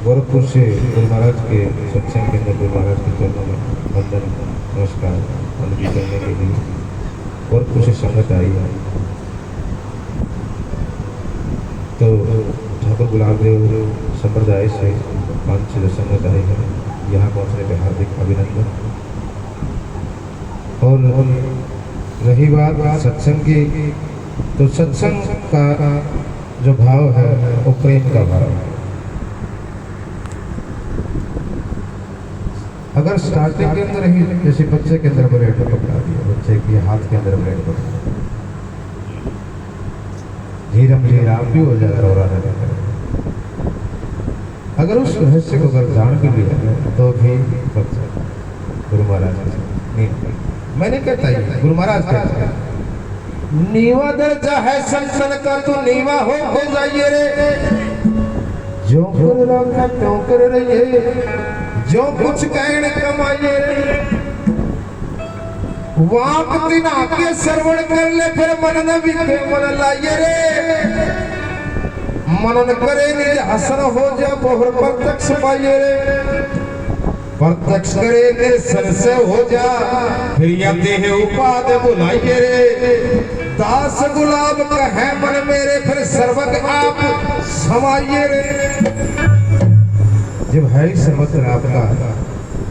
गोरखपुर से गुरु महाराज के सत्संग के अंदर गुरु महाराज के चरणों में वंदन नमस्कार अनुजी करने के लिए गोरखपुर से संगत आई है। तो ठाकुर गुलाबदेव संप्रदाय से 5-6 संगत आई है। यहाँ पहुँचने पर हार्दिक अभिनंदन। और रही बात सत्संग की, तो सत्संग का जो भाव है वो प्रेम का भाव है। अगर स्टार्टिंग के अंदर ही जैसे बच्चे के अंदर ब्रेड पकड़ा दिया, बच्चे के हाथ के अंदर ब्रेड पकड़ा, धीरम धीराम भी हो जाएगा और आने अगर उस रहस्य को अगर जान के लिया तो भी बच्चा गुरु महाराज नहीं, मैंने कहता ही गुरु महाराज कहता नीवा दर्जा है संसन का तो नीवा हो जाइए रे, जो कर रखा क्यों कर रही जो कुछ कहने कमाइए रे, वाक दिना के श्रवण कर ले फिर मन न विखे मन लाइए रे, मनन करे निज हसन हो जा बोहर प्रत्यक्ष पाइए रे, प्रत्यक्ष करे निज सर से हो जा फिर यते है उपाद बुलाइए रे, दास गुलाब कहे मन मेरे फिर सर्वक आप समाइए रे। जब है ही सर्वत्र आपका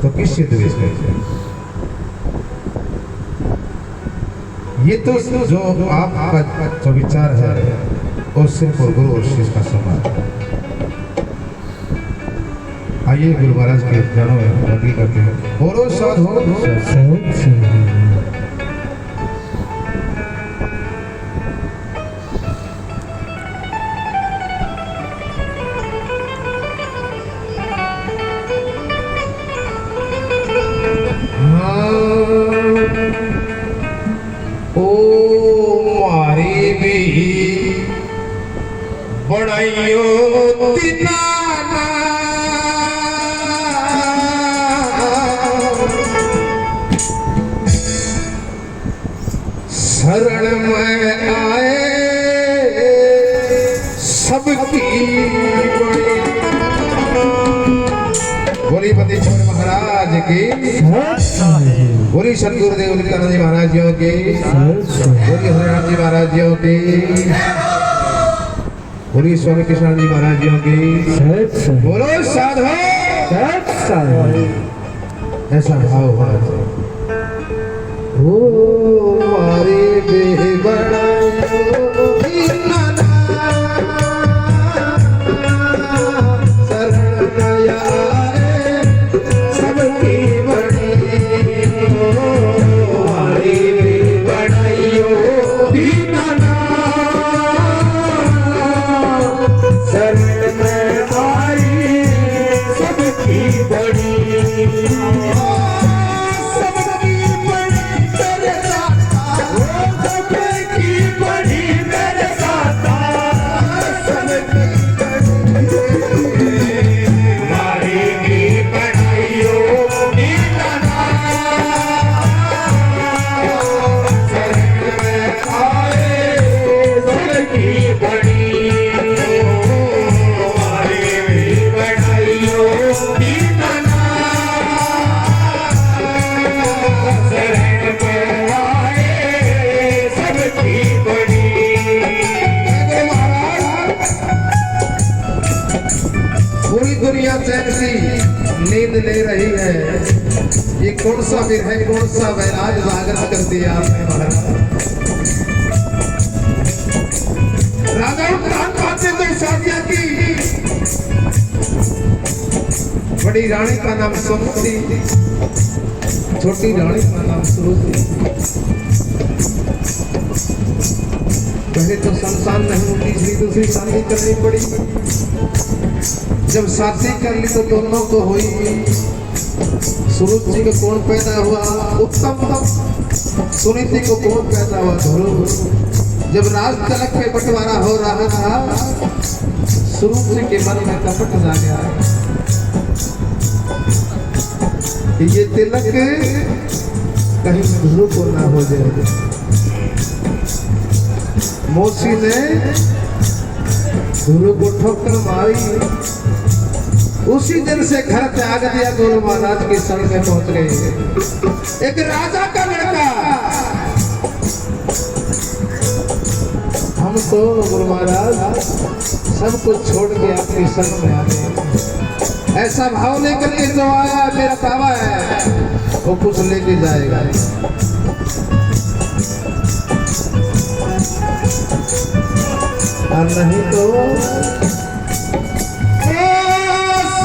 तो किस से द्वेष करें? ये तो जो आपका जो विचार है वो सिर्फ और गुरु और शिष्य का सम्मान। आइए गुरु महाराज के चरणों में भक्ति करते हैं। बोलो साधु बड़ाइयो दीनाना शरण में आए सबकी बोली पतेश्वर महाराज की, बोली सतगुरुदेव नित्यानंद जी महाराज जी की, बोली हरिराम जी महाराज जी की, बोली स्वामी कृष्ण जी महाराज जी की, बोलो साधु ऐसा भाव होना चाहिए। ओ मारे बेबड़ा नींद ले रही है, ये कौन सा वीर है, कौन सा वैराज जागृत कर दिया आपने महाराज। राजाओं प्राण पाते तो शादियां की, बड़ी रानी का नाम सुमति, छोटी रानी का नाम सुरुचि। पहले तो संतान नहीं होती, इसलिए दूसरी शादी करनी पड़ी। जब शादी कर ली तो दोनों को हुई। सुरुचि को कौन पैदा हुआ? उत्तम। सुनीति को कौन पैदा हुआ? ध्रुव। जब राज तिलक पे बंटवारा हो रहा था, सुरुचि के मन में कपट आ गया कि ये तिलक कहीं ध्रुव को ना हो जाए। मौसी ने ध्रुव को ठोकर मारी, उसी दिन से घर त्याग दिया, गुरु महाराज की शरण में पहुंच गए। एक राजा का लड़का, हम तो गुरु महाराज सब कुछ छोड़ के आपकी शरण में आ गए। ऐसा भाव लेकर के जो आया मेरा बाबा है वो कुछ लेके जाएगा। और नहीं तो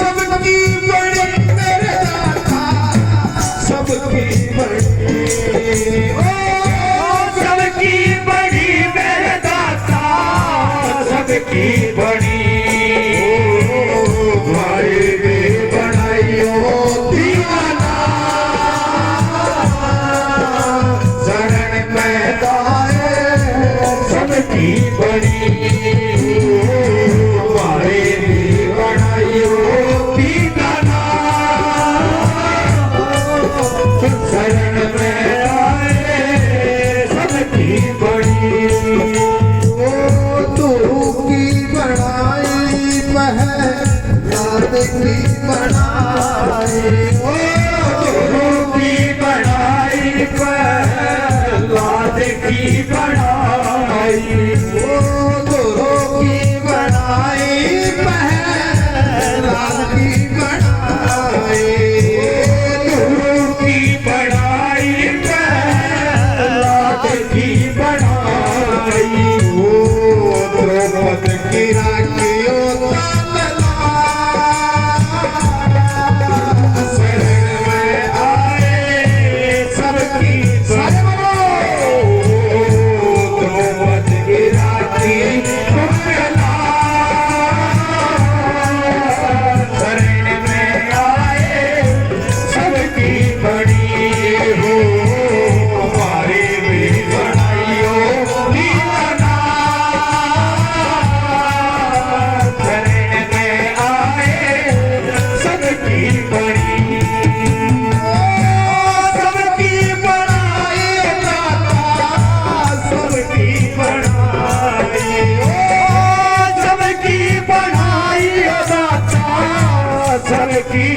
सबकी बड़ी मेरे दाता, सबकी बड़ी, सबकी बड़ी मेरे दाता, सबकी बड़ी भाई भी बनाइयो दीवाना, शरण में दाए सबकी बड़ी भाई भी बनाइयो दीवाना, शरण में आए सबकी बड़ी तू की बनाई पहचान की बनाई, की बनाई प्रहलाद की बनाई, गुरु की बनाई पहचान की बनाई, गुरु की बनाई प्रहलाद की बनाई, द्रौपद की राखियो शरण में आए सबकी द्रौपद की राखी शरण में आए सबकी बड़ी हो, हमारी भी बनाइयो दीवाना, शरण में आए सबकी बड़ी सबकी बनाई दाता, सबकी बनाई सबकी बनाई दाता, सबकी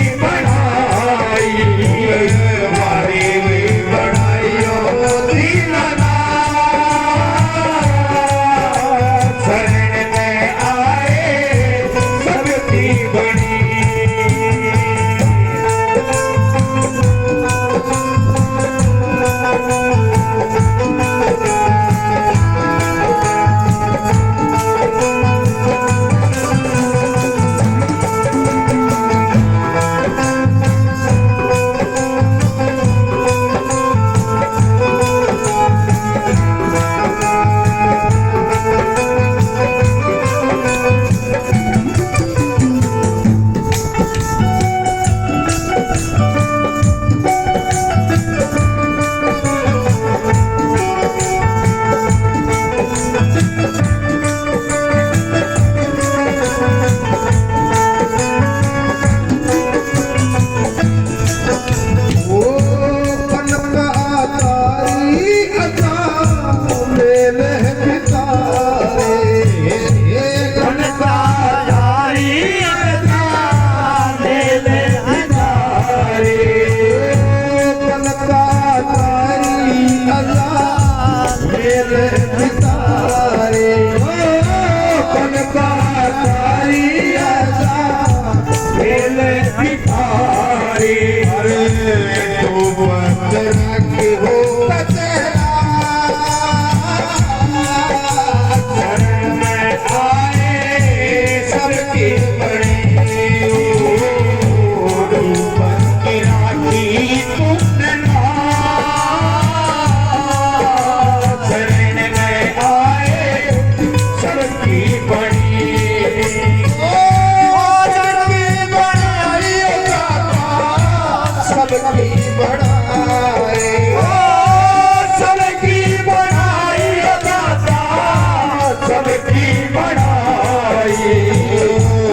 बनाई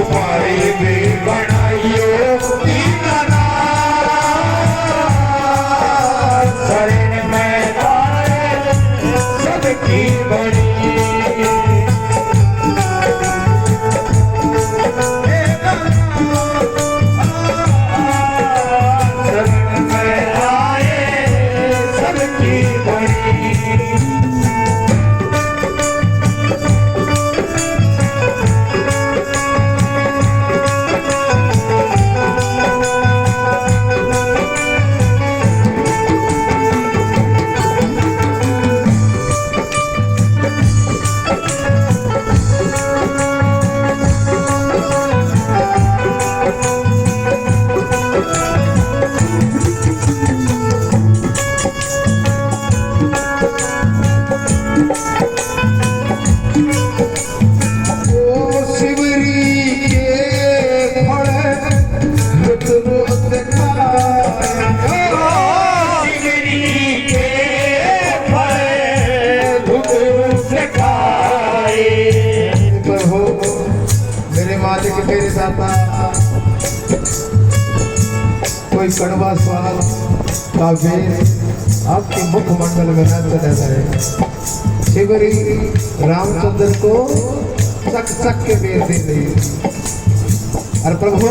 हमारी भी बनाइयो दीवाना, शरण में आए सबकी बड़ी बड़ी मालिक मेरे दाता, कोई कड़वा स्वाद का वेद आपके मुखमंडल में न चला जाए। शिवरी रामचंद्र को चक चक के बेर दे रही और प्रभु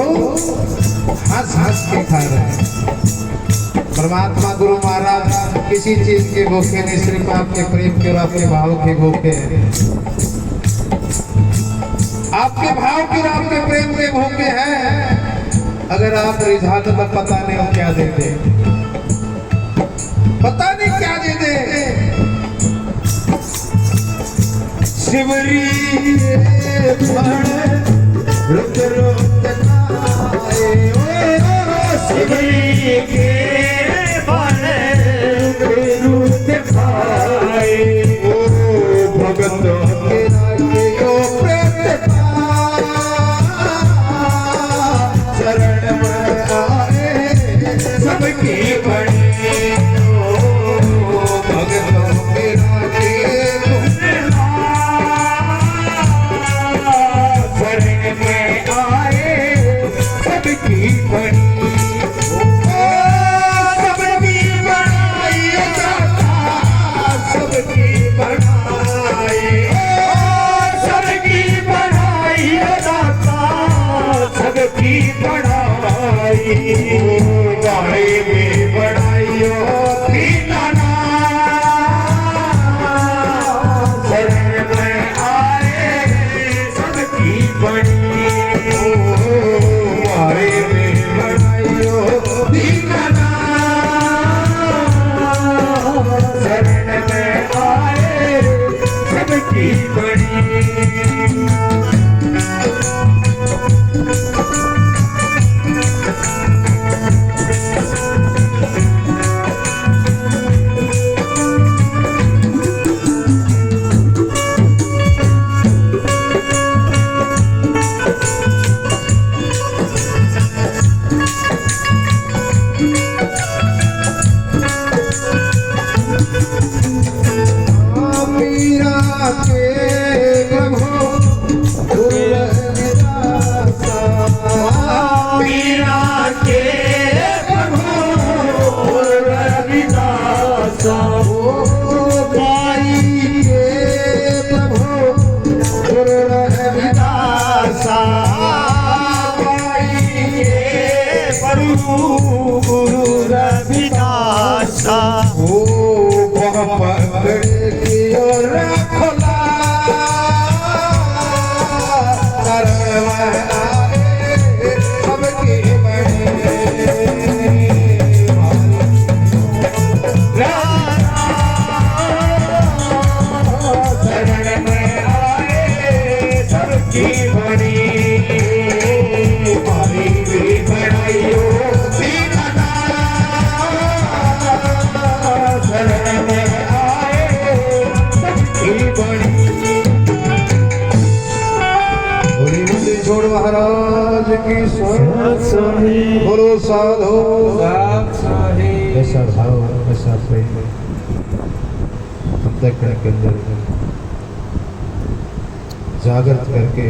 हंस हंस के खा रहे हैं। परमात्मा गुरु महाराज किसी चीज के भूखे नहीं, सिर्फ आपके प्रेम के और आपके भाव के भूखे हैं। आपके भाव के और आपके प्रेम के भूखे हैं। अगर आप रिझा तो पता नहीं हम क्या देते, पता नहीं क्या देते। शिवरी शिवरी के भगत शरण में आए सबकी बड़ी भगत शरण में आए सबकी बड़ी सबकी बनाई सबकी बनाई सबकी बनाई सबकी बनाई गाड़ी में बनाइयो दीनाना शरण में आए सबकी बड़ी गाड़ी में बनाइयो दीनाना शरण में आए सबकी बड़ी गुरु रविदासा ओ पकड़ की ओर खोला सबकी बड़ी शरण में आए सबकी बड़ी हमारी भी बनाइयो दीनाना शरण में आए सबकी बड़ी छोड़ महाराज की बोलो साधो ऐसा भाव ऐसा प्रेम अंतःकरण के अंदर जागृत करके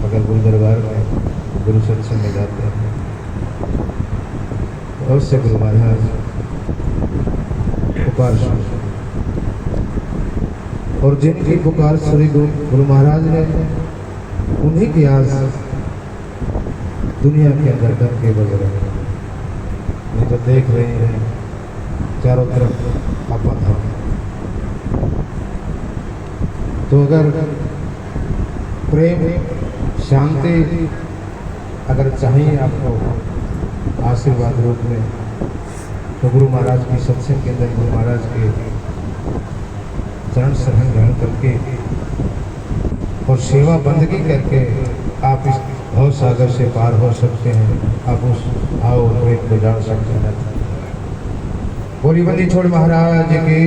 अगर गुरु दरबार में गुरु सत्संग में जाते हैं तो अवश्य गुरु महाराज पुकार सुनो। और जिनकी पुकार श्री गुरु महाराज ने उन्हीं की आज दुनिया के अंदर डर के बज रहे हैं। नहीं तो देख रहे हैं चारों तरफ आपन है। तो अगर प्रेम शांति अगर चाहिए आपको आशीर्वाद रूप में, तो गुरु महाराज की सत्संग के अंदर गुरु महाराज के चरण शरण ग्रहण करके और सेवा बंदगी करके आप इस भव सागर से पार हो सकते हैं। आप उस भाव और प्रेम को जान सकते हैं। बोली बंदी छोड़ महाराज की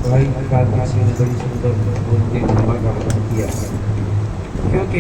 भाई काफी बड़ी सुंदर बोल के किया, क्योंकि